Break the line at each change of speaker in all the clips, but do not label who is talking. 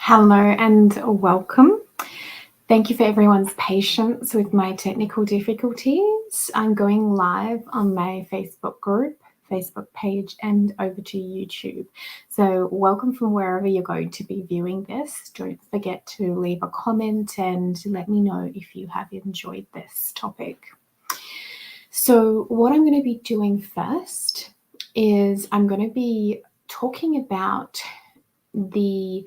Hello and welcome. Thank you for everyone's patience with my technical difficulties. I'm going live on my Facebook group, Facebook page, and over to YouTube. So welcome from wherever you're going to be viewing this. Don't forget to leave a comment and let me know if you have enjoyed this topic. So what I'm going to be doing first is I'm going to be talking about the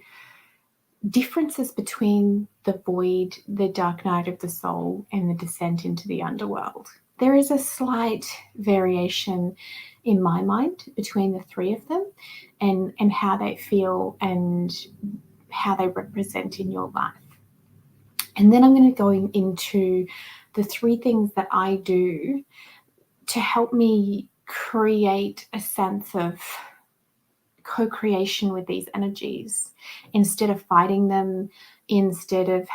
differences between the void, the dark night of the soul, and the descent into the underworld. There is a slight variation in my mind between the three of them and how they feel and how they represent in your life. And then I'm going to go into the three things that I do to help me create a sense of co-creation with these energies instead of fighting them, instead of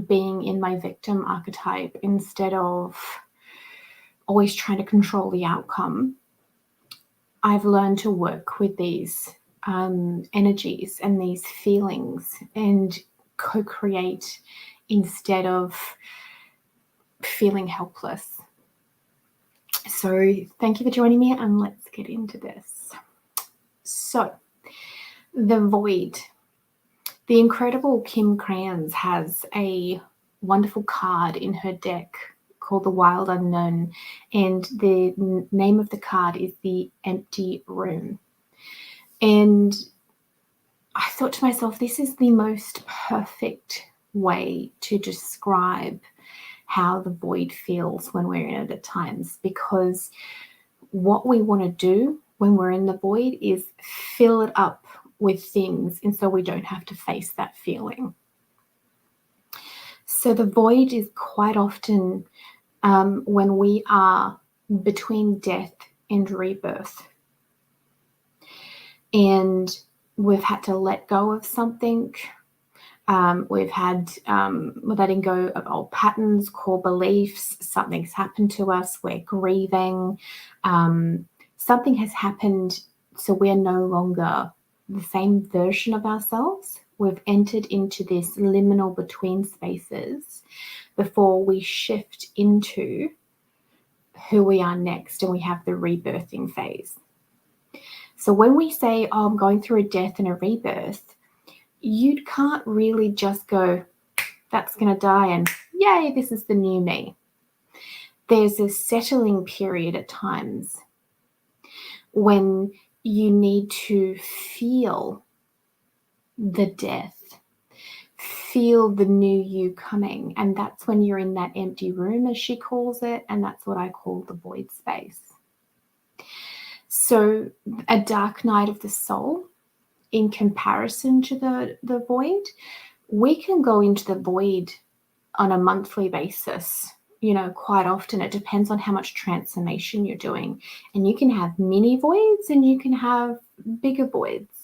being in my victim archetype, instead of always trying to control the outcome. I've learned to work with these energies and these feelings and co-create instead of feeling helpless. So thank you for joining me, and let's get into this. So, the void. The incredible Kim Krans has a wonderful card in her deck called the Wild Unknown, and the name of the card is the Empty Room. And I thought to myself, this is the most perfect way to describe how the void feels when we're in it at times, because what we want to do when we're in the void is fill it up with things, and so we don't have to face that feeling. So the void is quite often when we are between death and rebirth, and we've had to let go of something. We've had letting go of old patterns, core beliefs. Something's happened to us. We're grieving. Something has happened, so we're no longer the same version of ourselves. We've entered into this liminal between spaces before we shift into who we are next, and we have the rebirthing phase. So when we say, oh, I'm going through a death and a rebirth, you can't really just go, that's going to die and yay, this is the new me. There's a settling period at times when you need to feel the death, feel the new you coming. And that's when you're in that empty room, as she calls it. And that's what I call the void space. So a dark night of the soul, in comparison to the void, we can go into the void on a monthly basis. Quite often it depends on how much transformation you're doing. And you can have mini voids and you can have bigger voids.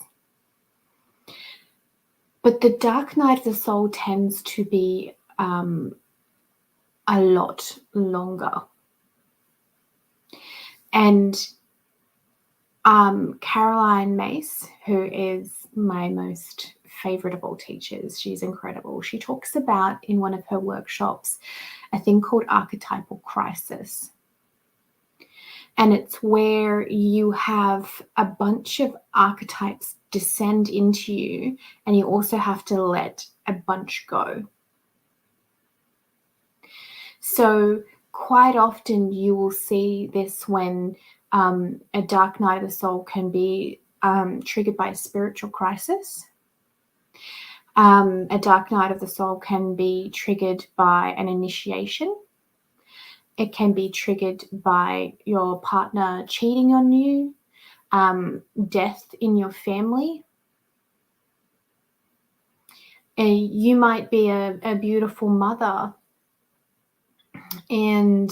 But the dark night of the soul tends to be a lot longer. And Caroline Mace, who is my most favorite of all teachers, she's incredible. She talks about in one of her workshops a thing called archetypal crisis. And it's where you have a bunch of archetypes descend into you, and you also have to let a bunch go. So quite often you will see this when a dark night of the soul can be triggered by a spiritual crisis. A dark night of the soul can be triggered by an initiation. It can be triggered by your partner cheating on you, death in your family. You might be a beautiful mother, and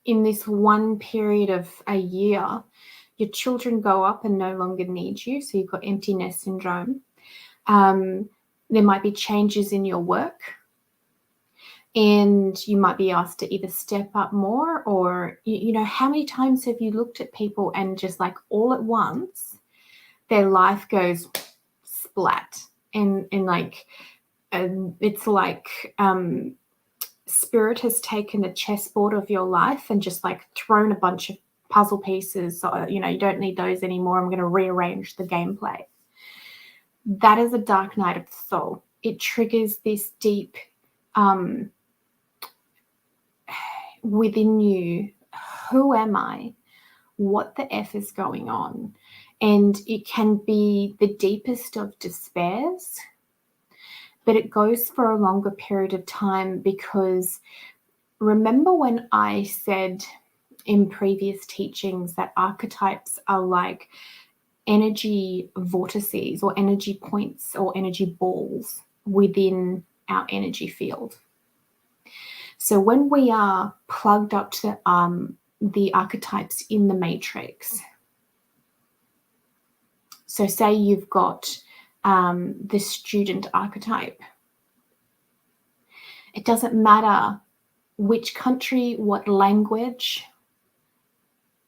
in this one period of a year, your children go up and no longer need you, so you've got empty nest syndrome. There might be changes in your work, and you might be asked to either step up more, or, how many times have you looked at people and just like all at once, their life goes splat, and like it's like Spirit has taken a chessboard of your life and just like thrown a bunch of puzzle pieces. So, you don't need those anymore. I'm going to rearrange the gameplay. That is a dark night of the soul. It triggers this deep within you. Who am I? What the F is going on? And it can be the deepest of despairs, but it goes for a longer period of time, because remember when I said in previous teachings that archetypes are like energy vortices or energy points or energy balls within our energy field. So when we are plugged up to the archetypes in the matrix, so say you've got the student archetype, it doesn't matter which country, what language,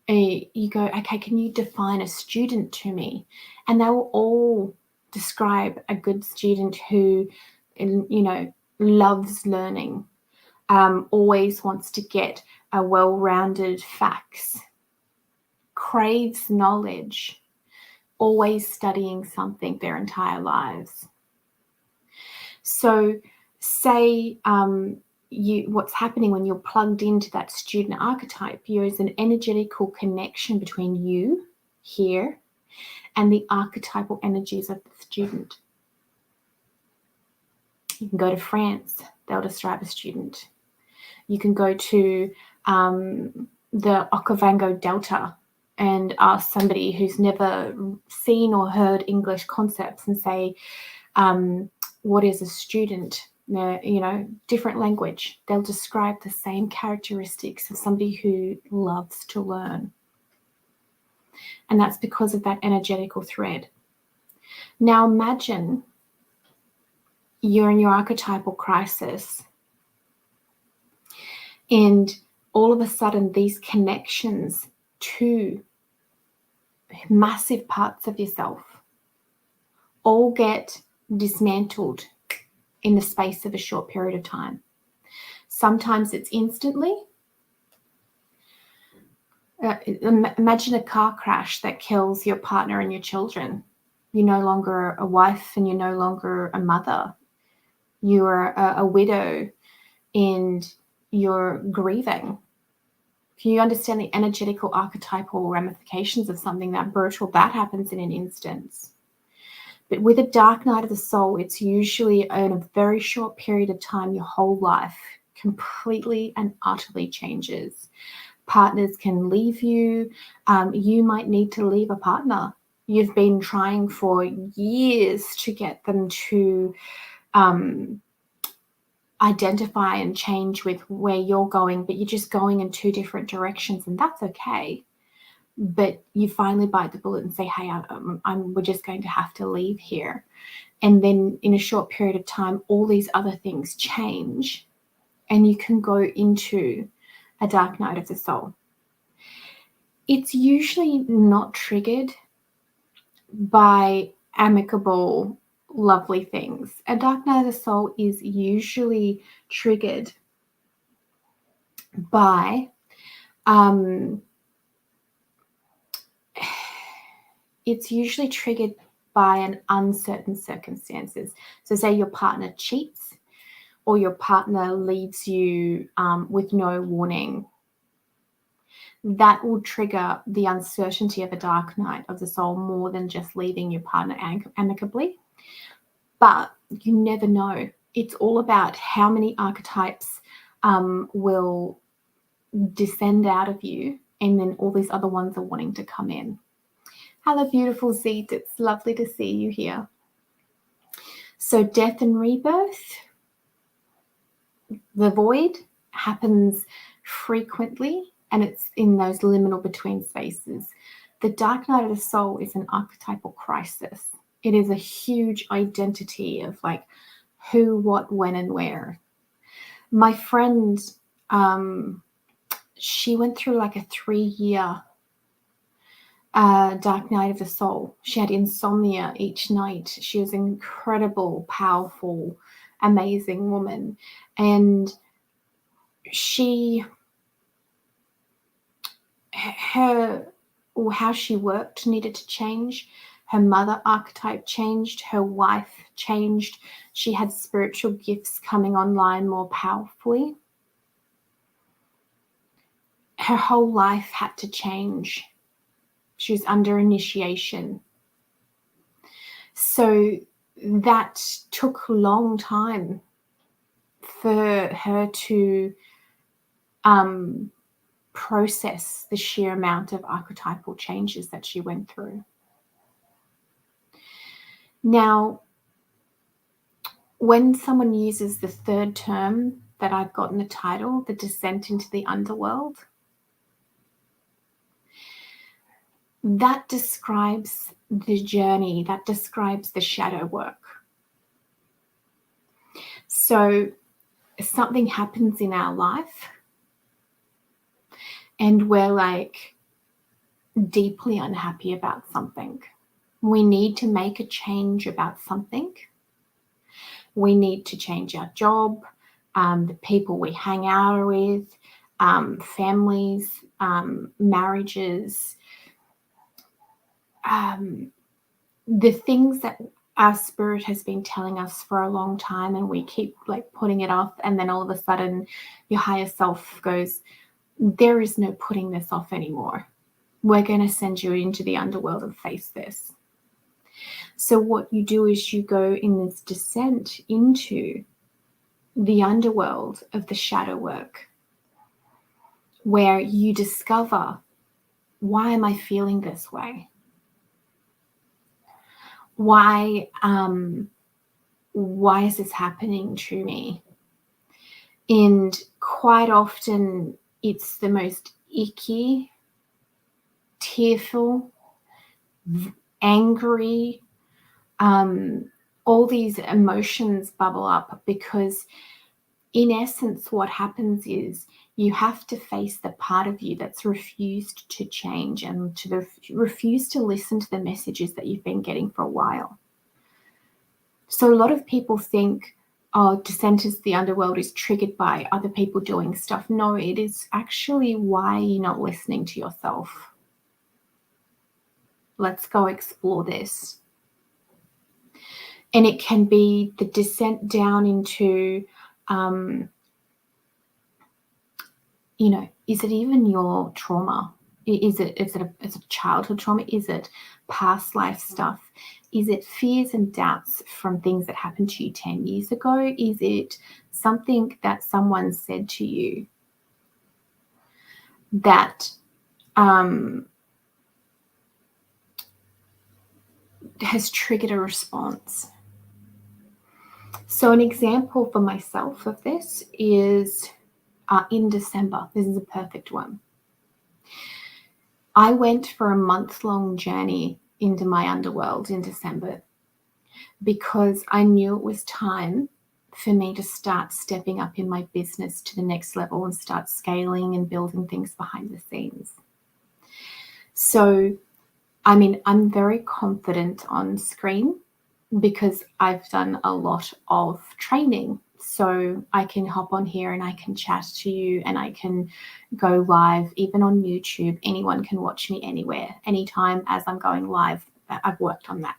you go, okay, can you define a student to me? And they will all describe a good student who, loves learning, always wants to get a well-rounded facts, craves knowledge, always studying something their entire lives. So say what's happening when you're plugged into that student archetype, there's an energetical connection between you here and the archetypal energies of the student. You can go to France, they'll describe a student. You can go to the Okavango Delta and ask somebody who's never seen or heard English concepts and say, what is a student? Different language. They'll describe the same characteristics of somebody who loves to learn. And that's because of that energetical thread. Now imagine you're in your archetypal crisis, and all of a sudden these connections to massive parts of yourself all get dismantled in the space of a short period of time. Sometimes it's instantly. Imagine a car crash that kills your partner and your children. You're no longer a wife and you're no longer a mother. You're a widow and you're grieving. If you understand the energetical archetypal ramifications of something that brutal, that happens in an instance. But with a dark night of the soul, it's usually in a very short period of time, your whole life completely and utterly changes. Partners can leave you. You might need to leave a partner. You've been trying for years to get them to identify and change with where you're going, but you're just going in two different directions, and that's okay. But you finally bite the bullet and say, hey, we're just going to have to leave here. And then in a short period of time, all these other things change and you can go into a dark night of the soul. It's usually not triggered by amicable, lovely things. A dark night of the soul is usually triggered by an uncertain circumstances. So say your partner cheats or your partner leaves you with no warning. That will trigger the uncertainty of a dark night of the soul more than just leaving your partner amicably. But you never know. It's all about how many archetypes will descend out of you, and then all these other ones are wanting to come in. Hello, beautiful Zeet. It's lovely to see you here. So death and rebirth, the void happens frequently, and it's in those liminal between spaces. The dark night of the soul is an archetypal crisis. It is a huge identity of like who, what, when, and where. My friend, she went through like a 3-year dark night of the soul. She had insomnia each night. She was an incredible, powerful, amazing woman. And how she worked needed to change. Her mother archetype changed. Her wife changed. She had spiritual gifts coming online more powerfully. Her whole life had to change. She was under initiation. So that took a long time for her to process the sheer amount of archetypal changes that she went through. Now, when someone uses the third term that I've got in the title, the descent into the underworld, that describes the journey, that describes the shadow work. So something happens in our life and we're like deeply unhappy about something. We need to make a change about something. We need to change our job, the people we hang out with, families, marriages, the things that our spirit has been telling us for a long time, and we keep like putting it off, and then all of a sudden your higher self goes, there is no putting this off anymore. We're going to send you into the underworld and face this. So what you do is you go in this descent into the underworld of the shadow work, where you discover, why am I feeling this way? Why is this happening to me? And quite often it's the most icky, tearful, angry, all these emotions bubble up, because in essence what happens is you have to face the part of you that's refused to change and to refuse to listen to the messages that you've been getting for a while. So a lot of people think, oh, descent into the underworld is triggered by other people doing stuff. No, it is actually why you're not listening to yourself. Let's go explore this. And it can be the descent down into, is it even your trauma? Is it a childhood trauma? Is it past life stuff? Is it fears and doubts from things that happened to you 10 years ago? Is it something that someone said to you that has triggered a response? So an example for myself of this is in December. This is a perfect one. I went for a month-long journey into my underworld in December because I knew it was time for me to start stepping up in my business to the next level and start scaling and building things behind the scenes. So, I mean, I'm very confident on screen because I've done a lot of training. So I can hop on here and I can chat to you and I can go live, even on YouTube. Anyone can watch me anywhere, anytime as I'm going live. I've worked on that.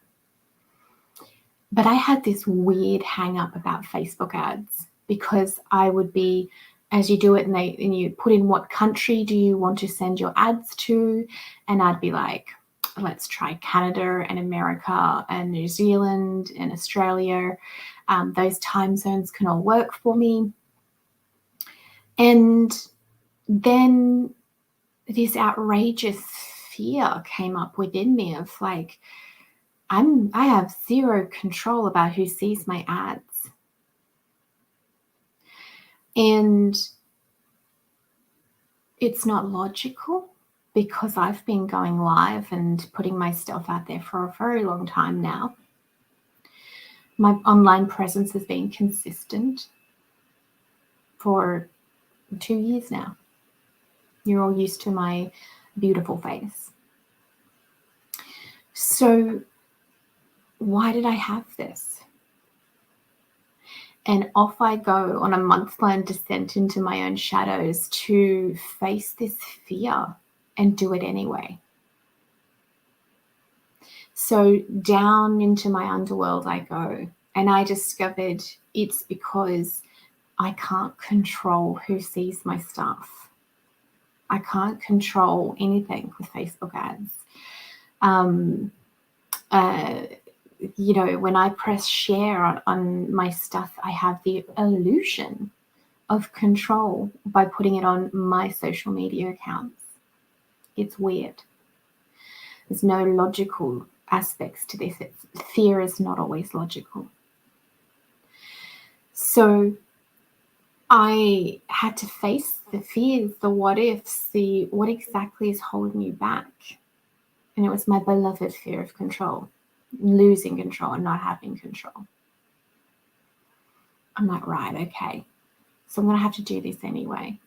But I had this weird hang up about Facebook ads because I would be, as you do it, and you put in what country do you want to send your ads to, and I'd be like, let's try Canada and America and New Zealand and Australia. Those time zones can all work for me. And then this outrageous fear came up within me of like, I have zero control about who sees my ads. And it's not logical because I've been going live and putting my stuff out there for a very long time now. My online presence has been consistent for 2 years now. You're all used to my beautiful face. So why did I have this? And off I go on a month-long descent into my own shadows to face this fear and do it anyway. So down into my underworld I go, and I discovered it's because I can't control who sees my stuff. I can't control anything with Facebook ads. When I press share on my stuff, I have the illusion of control by putting it on my social media accounts. It's weird. There's no logical aspects to this. Fear is not always logical. So I had to face the fears, the what ifs, the what exactly is holding you back. And it was my beloved fear of control, losing control and not having control. I'm like, right, okay. So I'm going to have to do this anyway.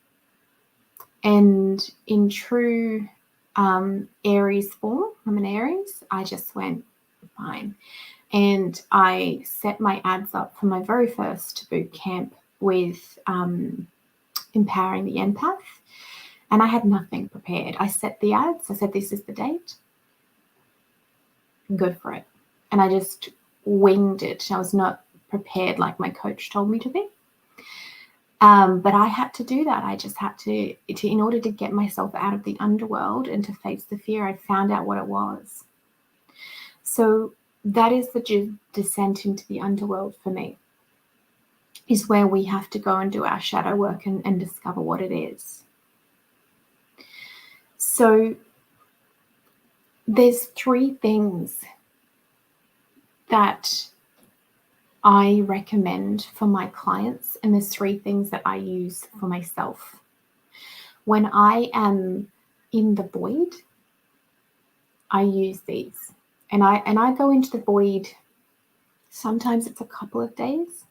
And in true Aries form, I'm an Aries, I just went, fine. And I set my ads up for my very first boot camp with empowering the empath. And I had nothing prepared. I set the ads. I said, this is the date. Go for it. And I just winged it. I was not prepared like my coach told me to be. But I had to do that. I just had to, in order to get myself out of the underworld and to face the fear, I found out what it was. So that is the descent into the underworld for me, is where we have to go and do our shadow work and discover what it is. So there's 3 things that I recommend for my clients, and there's 3 things that I use for myself. When I am in the void, I use these. And I go into the void, sometimes it's a couple of days.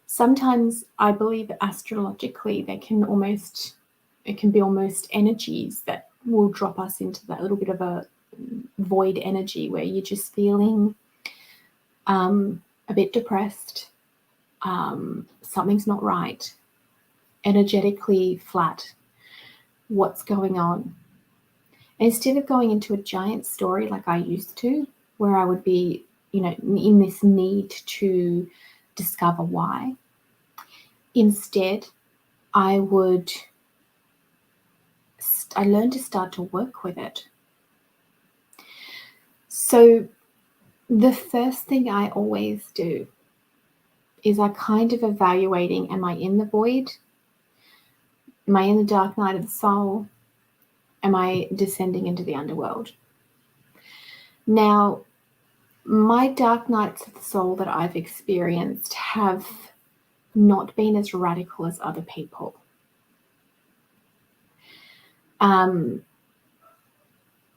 Sometimes I believe astrologically it can be almost energies that will drop us into that little bit of a void energy where you're just feeling a bit depressed, something's not right, energetically flat. What's going on? And instead of going into a giant story like I used to, where I would be, in this need to discover why, instead I learned to start to work with it. So the first thing I always do is I kind of evaluating, am I in the void? Am I in the dark night of the soul? Am I descending into the underworld? Now, my dark nights of the soul that I've experienced have not been as radical as other people.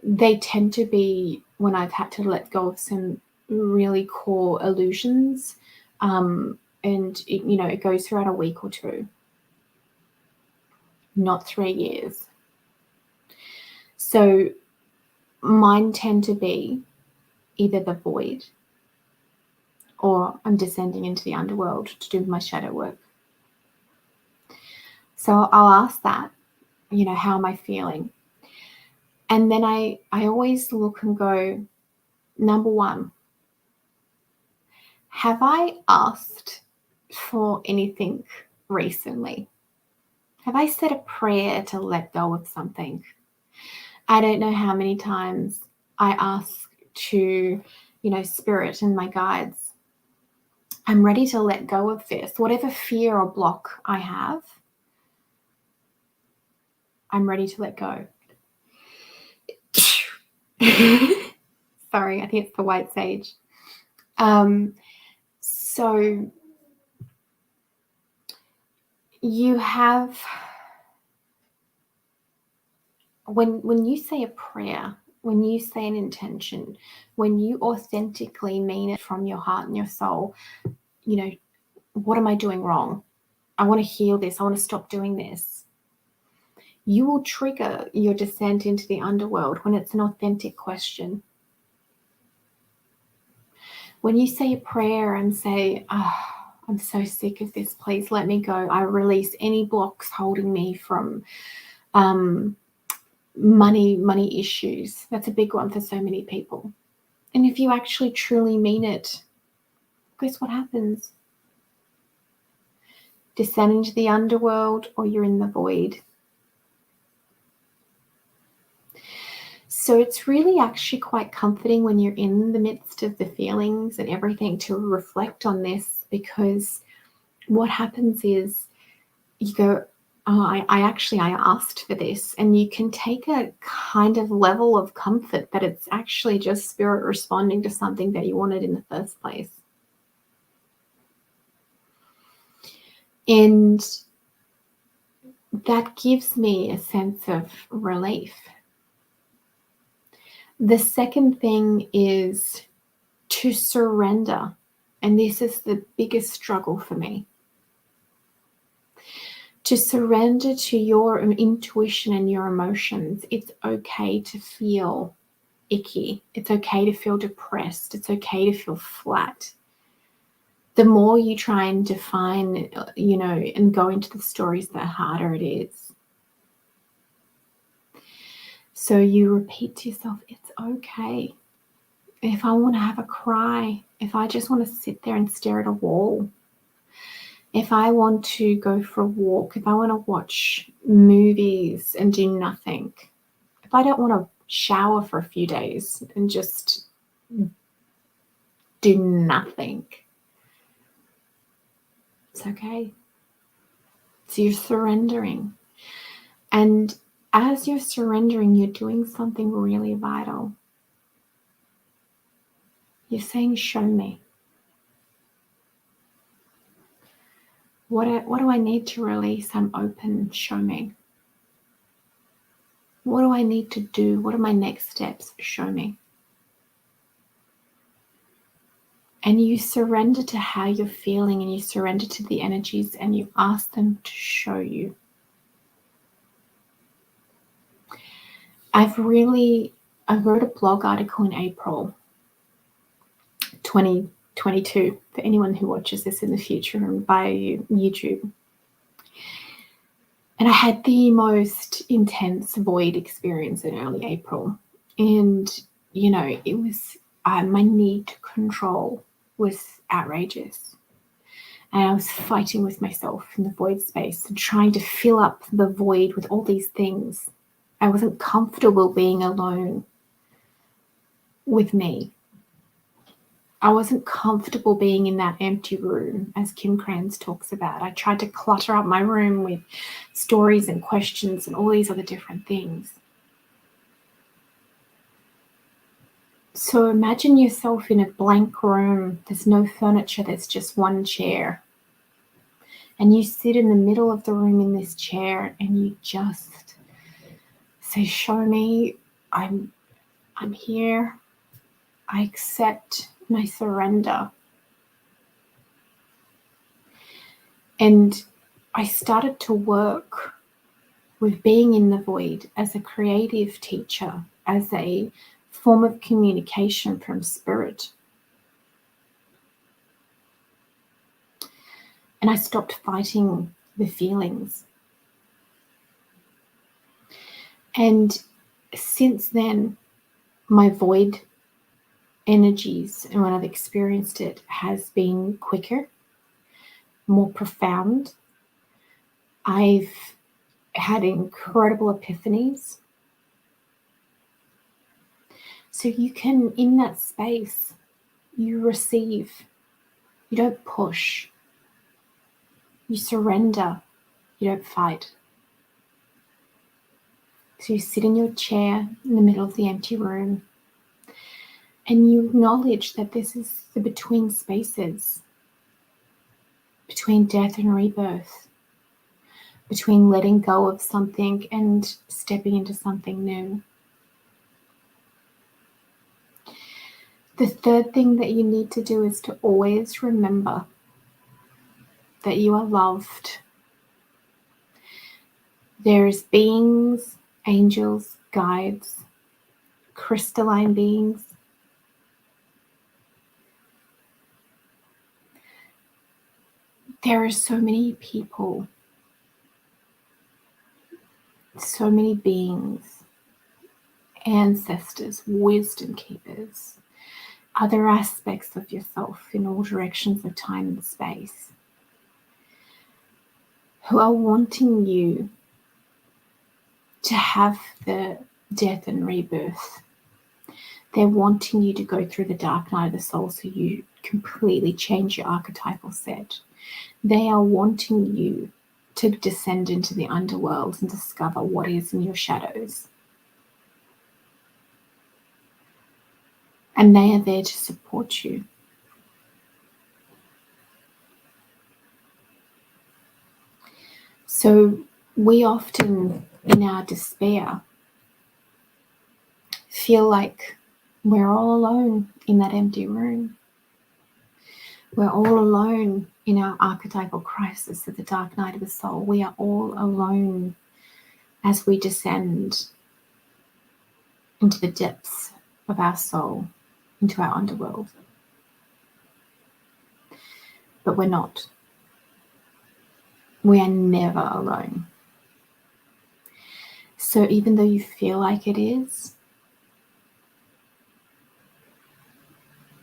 They tend to be when I've had to let go of some really core illusions, and it goes throughout a week or 2, not 3 years. So mine tend to be either the void or I'm descending into the underworld to do my shadow work. So I'll ask that, how am I feeling? And then I always look and go, number 1, have I asked for anything recently? Have I said a prayer to let go of something? I don't know how many times I ask to, Spirit and my guides, I'm ready to let go of this. Whatever fear or block I have, I'm ready to let go. Sorry, I think it's the white sage. So you have, when you say a prayer, when you say an intention, when you authentically mean it from your heart and your soul, what am I doing wrong? I want to heal this. I want to stop doing this. You will trigger your descent into the underworld when it's an authentic question. When you say a prayer and say, I'm so sick of this, please let me go. I release any blocks holding me from money issues. That's a big one for so many people. And if you actually truly mean it, guess what happens? Descend into the underworld, or you're in the void. So it's really actually quite comforting when you're in the midst of the feelings and everything to reflect on this, because what happens is you go, I asked for this, and you can take a kind of level of comfort that it's actually just spirit responding to something that you wanted in the first place. And that gives me a sense of relief. The second thing is to surrender. And this is the biggest struggle for me. To surrender to your intuition and your emotions. It's okay to feel icky. It's okay to feel depressed. It's okay to feel flat. The more you try and define, and go into the stories, the harder it is. So you repeat to yourself, it's okay. If I want to have a cry, if I just want to sit there and stare at a wall, if I want to go for a walk, if I want to watch movies and do nothing, if I don't want to shower for a few days and just do nothing, it's okay. So you're surrendering. And as you're surrendering, you're doing something really vital. You're saying, show me. What do I need to release? I'm open. Show me. What do I need to do? What are my next steps? Show me. And you surrender to how you're feeling, and you surrender to the energies, and you ask them to show you. I wrote a blog article in April 2022 for anyone who watches this in the future and via YouTube. And I had the most intense void experience in early April. And, it was, my need to control was outrageous. And I was fighting with myself in the void space and trying to fill up the void with all these things. I wasn't comfortable being alone with me. I wasn't comfortable being in that empty room, as Kim Kranz talks about. I tried to clutter up my room with stories and questions and all these other different things. So imagine yourself in a blank room. There's no furniture. There's just one chair. And you sit in the middle of the room in this chair, and you just say, show me, I'm here. I accept and I surrender. And I started to work with being in the void as a creative teacher, as a form of communication from spirit. And I stopped fighting the feelings. And since then, my void energies, and when I've experienced it, has been quicker, more profound. I've had incredible epiphanies. So you can, in that space, you receive. You don't push. You surrender. You don't fight. So you sit in your chair in the middle of the empty room, and you acknowledge that this is the between spaces, between death and rebirth, between letting go of something and stepping into something new. The third thing that you need to do is to always remember that you are loved. There's beings, angels, guides, crystalline beings There are so many people, so many beings, ancestors, wisdom keepers, other aspects of yourself in all directions of time and space, who are wanting you to have the death and rebirth. They're wanting you to go through the dark night of the soul so you completely change your archetypal set. They are wanting you to descend into the underworld and discover what is in your shadows. And they are there to support you. So we often, in our despair, feel like we're all alone in that empty room. We're all alone in our archetypal crisis of the dark night of the soul. We are all alone as we descend into the depths of our soul, into our underworld. But we're not. We are never alone. So even though you feel like it is,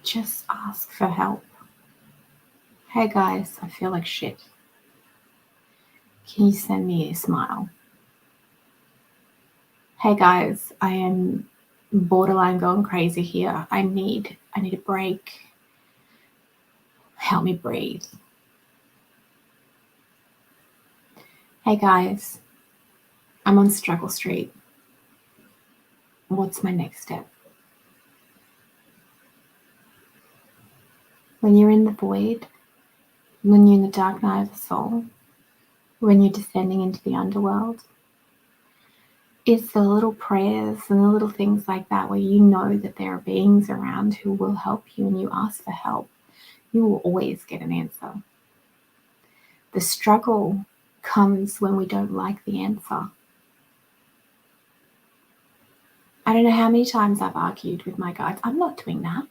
just ask for help. Hey guys, I feel like shit. Can you send me a smile? Hey guys, I am borderline going crazy here. I need a break. Help me breathe. Hey guys, I'm on Struggle Street. What's my next step? When you're in the void, when you're in the dark night of the soul, when you're descending into the underworld, it's the little prayers and the little things like that where you know that there are beings around who will help you, and you ask for help. You will always get an answer. The struggle comes when we don't like the answer. I don't know how many times I've argued with my guides. I'm not doing that.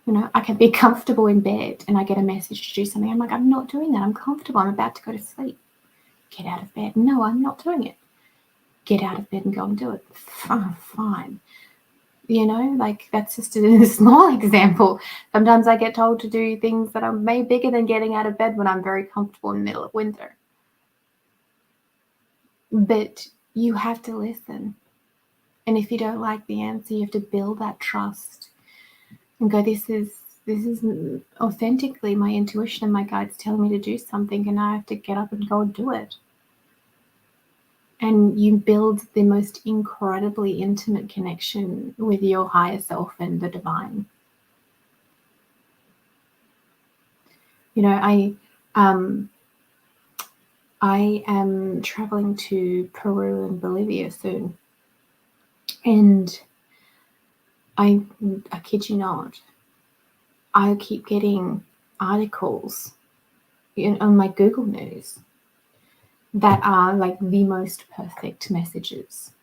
You know, I can be comfortable in bed and I get a message to do something. I'm like, I'm not doing that. I'm comfortable. I'm about to go to sleep. Get out of bed. No, I'm not doing it. Get out of bed and go and do it. Fine. You know, like that's just a small example. Sometimes I get told to do things that are way bigger than getting out of bed when I'm very comfortable in the middle of winter. But you have to listen. And if you don't like the answer, you have to build that trust and go, this is authentically my intuition and my guides telling me to do something, and I have to get up and go and do it. And you build the most incredibly intimate connection with your higher self and the divine. You know, I am traveling to Peru and Bolivia soon, and I kid you not, I keep getting articles on my Google News that are like the most perfect messages.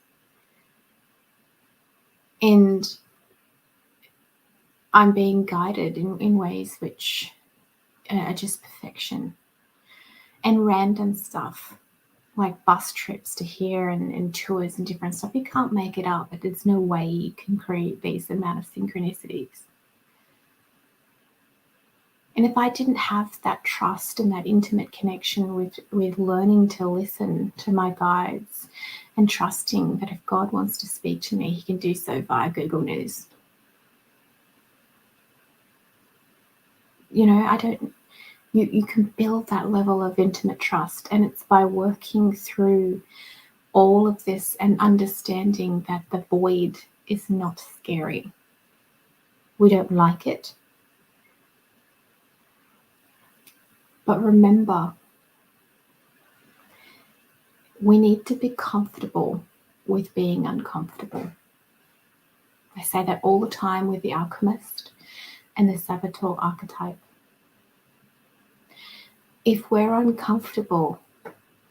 And I'm being guided in ways which are just perfection. And random stuff like bus trips to here and tours and different stuff. You can't make it up, but there's no way you can create these amount of synchronicities. And if I didn't have that trust and that intimate connection with learning to listen to my guides and trusting that if God wants to speak to me, he can do so via Google News. You know, you can build that level of intimate trust, and it's by working through all of this and understanding that the void is not scary. We don't like it. But remember, we need to be comfortable with being uncomfortable. I say that all the time with the alchemist and the saboteur archetype. If we're uncomfortable,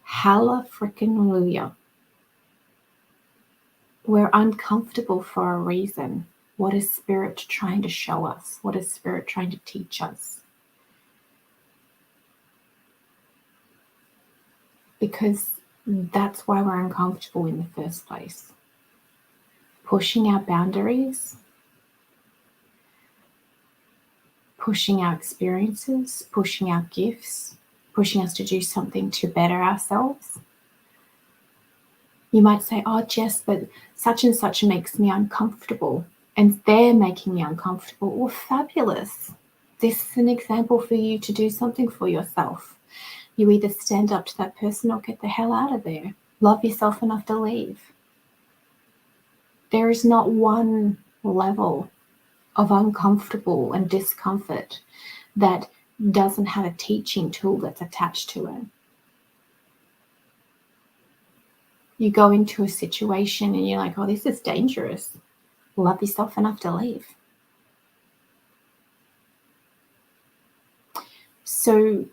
halla frickin' hallelujah. We're uncomfortable for a reason. What is Spirit trying to show us? What is Spirit trying to teach us? Because that's why we're uncomfortable in the first place. Pushing our boundaries, pushing our experiences, pushing our gifts, pushing us to do something to better ourselves. You might say, oh, Jess, but such and such makes me uncomfortable, and they're making me uncomfortable. Well, fabulous. This is an example for you to do something for yourself. You either stand up to that person or get the hell out of there. Love yourself enough to leave. There is not one level of uncomfortable and discomfort that doesn't have a teaching tool that's attached to it. You go into a situation and you're like, oh, this is dangerous. Love yourself enough to leave. So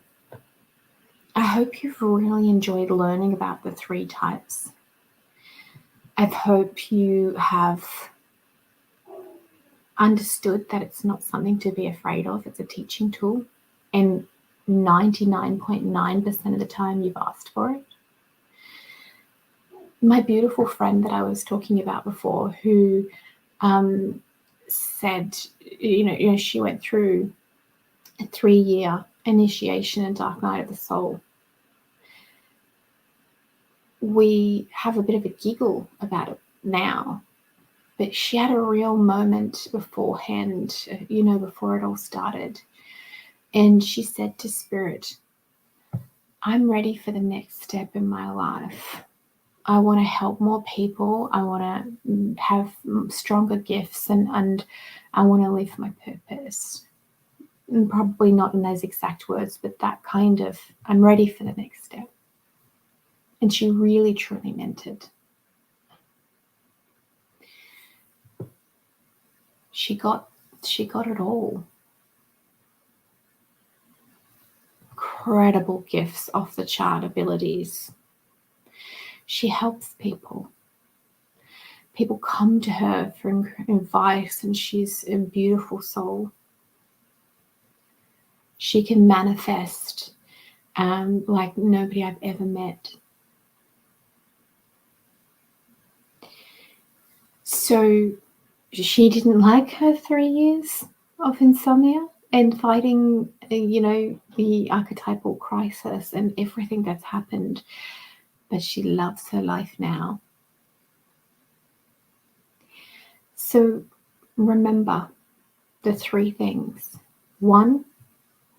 I hope you've really enjoyed learning about the 3 types. I hope you have understood that it's not something to be afraid of. It's a teaching tool. And 99.9% of the time you've asked for it. My beautiful friend that I was talking about before, who said, she went through a 3-year initiation in Dark Night of the Soul. We have a bit of a giggle about it now, but she had a real moment beforehand, before it all started. And she said to Spirit, I'm ready for the next step in my life. I want to help more people. I want to have stronger gifts and I want to live my purpose. And probably not in those exact words, but that kind of, I'm ready for the next step. And she really, truly meant it. She got it all. Incredible gifts, off the chart abilities. She helps people. People come to her for advice, and she's a beautiful soul. She can manifest like nobody I've ever met. So she didn't like her 3 years of insomnia and fighting, the archetypal crisis and everything that's happened. But she loves her life now. So remember the 3 things. 1,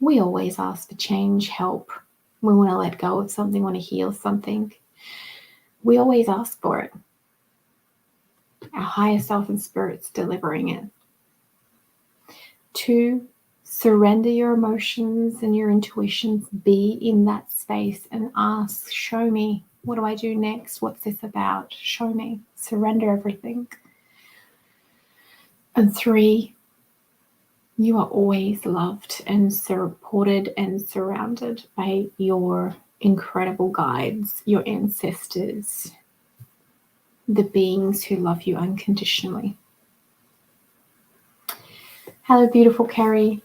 we always ask for change, help. We want to let go of something, want to heal something. We always ask for it. Our higher self and Spirit's delivering it. 2, surrender your emotions and your intuitions. Be in that space and ask, show me, what do I do next? What's this about? Show me. Surrender everything. And 3, you are always loved and supported and surrounded by your incredible guides, your ancestors, the beings who love you unconditionally. Hello, beautiful Carrie.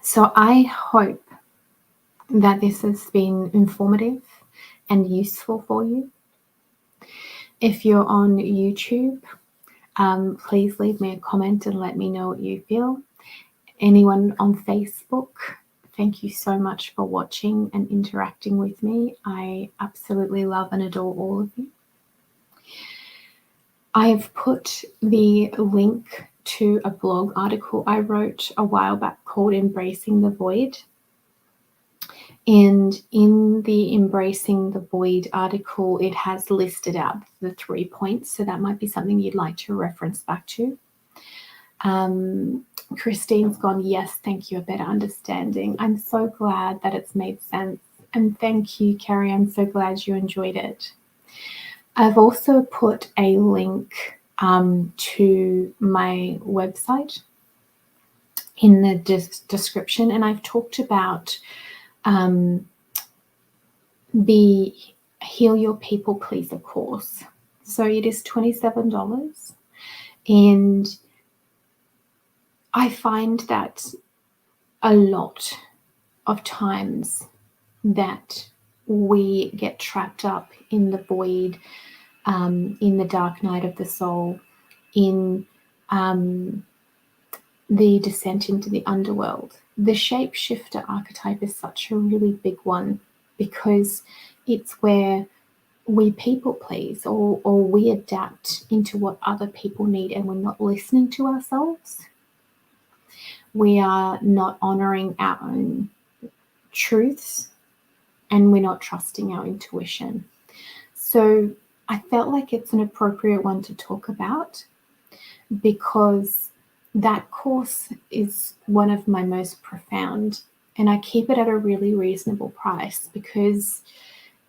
So I hope that this has been informative and useful for you. If you're on YouTube, please leave me a comment and let me know what you feel. Anyone on Facebook, thank you so much for watching and interacting with me. I absolutely love and adore all of you. I have put the link to a blog article I wrote a while back called Embracing the Void. And in the Embracing the Void article, it has listed out the 3 points. So that might be something you'd like to reference back to. Christine's gone, yes, thank you, a better understanding. I'm so glad that it's made sense. And thank you, Carrie. I'm so glad you enjoyed it. I've also put a link to my website in the description, and I've talked about the Heal Your People Pleaser course. So it is $27, And I find that a lot of times that we get trapped up in the void, in the dark night of the soul, in the descent into the underworld. The shapeshifter archetype is such a really big one because it's where we people please, or we adapt into what other people need, and we're not listening to ourselves. We are not honoring our own truths, and we're not trusting our intuition. So I felt like it's an appropriate one to talk about because that course is one of my most profound, and I keep it at a really reasonable price because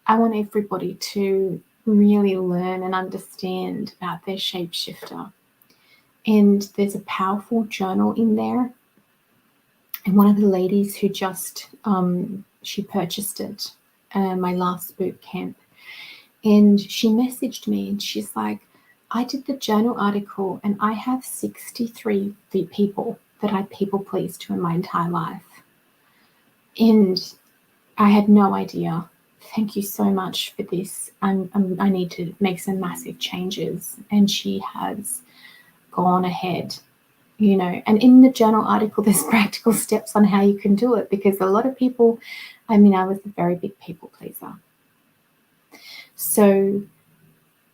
I want everybody to really learn and understand about their shapeshifter. And there's a powerful journal in there. And one of the ladies who just, she purchased it, my last boot camp. And she messaged me and she's like, I did the journal article and I have 63 people that I people pleased to in my entire life. And I had no idea. Thank you so much for this. I need to make some massive changes. And she has gone ahead, you know. And in the journal article, there's practical steps on how you can do it because a lot of people, I was a very big people pleaser. So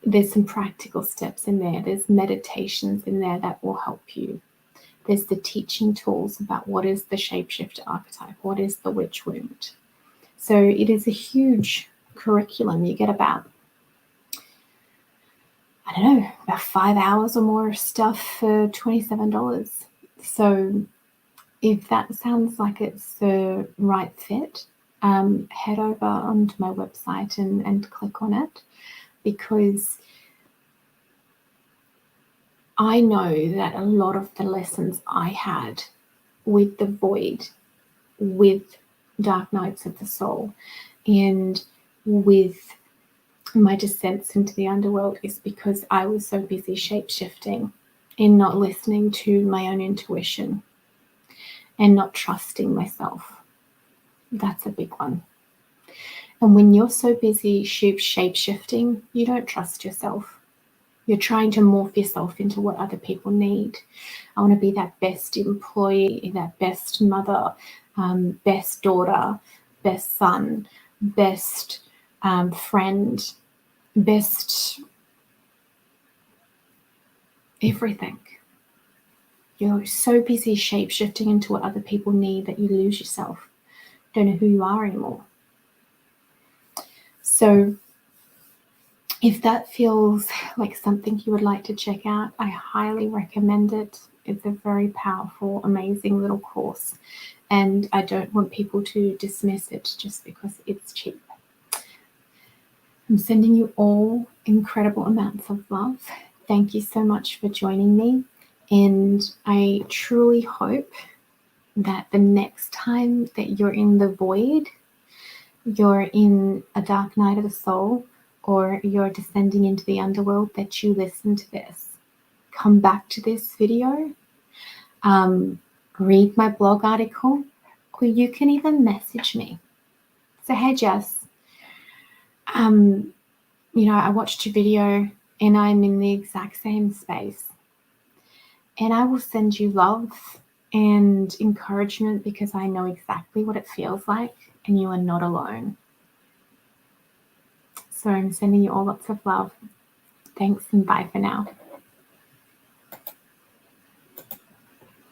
there's some practical steps in there. There's meditations in there that will help you. There's the teaching tools about what is the shapeshifter archetype, what is the witch wound. So it is a huge curriculum. You get about, about 5 hours or more of stuff for $27. So if that sounds like it's the right fit, head over onto my website and click on it, because I know that a lot of the lessons I had with the void, with dark nights of the soul, and with my descents into the underworld is because I was so busy shape-shifting and not listening to my own intuition and not trusting myself. That's a big one. And when you're so busy shape-shifting, you don't trust yourself. You're trying to morph yourself into what other people need. I want to be that best employee, that best mother, best daughter, best son, best friend, best everything. You're so busy shape-shifting into what other people need that you lose yourself. Don't know who you are anymore. So if that feels like something you would like to check out, I highly recommend it. It's a very powerful, amazing little course. And I don't want people to dismiss it just because it's cheap. I'm sending you all incredible amounts of love. Thank you so much for joining me. And I truly hope that the next time that you're in the void, you're in a dark night of the soul, or you're descending into the underworld, that you listen to this. Come back to this video, read my blog article, or you can even message me. So, hey Jess, I watched your video and I'm in the exact same space. And I will send you love and encouragement because I know exactly what it feels like and you are not alone. So I'm sending you all lots of love. Thanks and bye for now.